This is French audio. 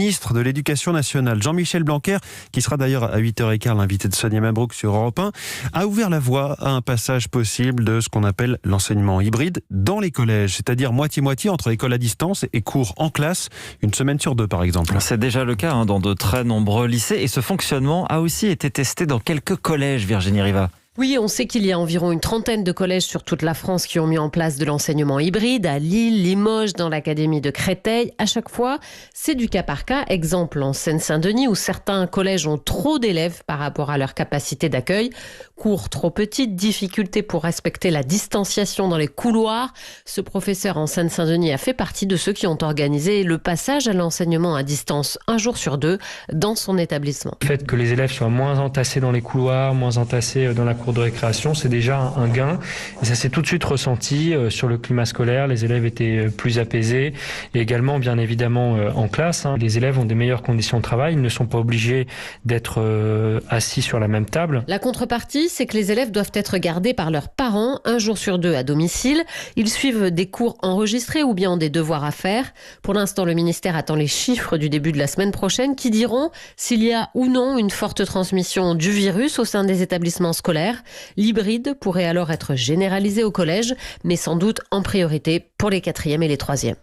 ministre de l'Éducation nationale, Jean-Michel Blanquer, qui sera d'ailleurs à 8h15 l'invité de Sonia Mabrouk sur Europe 1, a ouvert la voie à un passage possible de ce qu'on appelle l'enseignement hybride dans les collèges, c'est-à-dire moitié-moitié entre école à distance et cours en classe, une semaine sur deux par exemple. C'est déjà le cas dans de très nombreux lycées et ce fonctionnement a aussi été testé dans quelques collèges, Virginie Riva. Oui, on sait qu'il y a environ une trentaine de collèges sur toute la France qui ont mis en place de l'enseignement hybride, à Lille, Limoges, dans l'académie de Créteil. À chaque fois, c'est du cas par cas. Exemple en Seine-Saint-Denis où certains collèges ont trop d'élèves par rapport à leur capacité d'accueil. Cours trop petites, difficultés pour respecter la distanciation dans les couloirs. Ce professeur en Seine-Saint-Denis a fait partie de ceux qui ont organisé le passage à l'enseignement à distance un jour sur deux dans son établissement. Le fait que les élèves soient moins entassés dans les couloirs, moins entassés dans la cour de récréation, c'est déjà un gain. Et ça s'est tout de suite ressenti sur le climat scolaire. Les élèves étaient plus apaisés. Et également, bien évidemment, en classe, les élèves ont des meilleures conditions de travail. Ils ne sont pas obligés d'être assis sur la même table. La contrepartie, c'est que les élèves doivent être gardés par leurs parents un jour sur deux à domicile. Ils suivent des cours enregistrés ou bien ont des devoirs à faire. Pour l'instant, le ministère attend les chiffres du début de la semaine prochaine qui diront s'il y a ou non une forte transmission du virus au sein des établissements scolaires. L'hybride pourrait alors être généralisé au collège, mais sans doute en priorité pour les 4e et les 3e.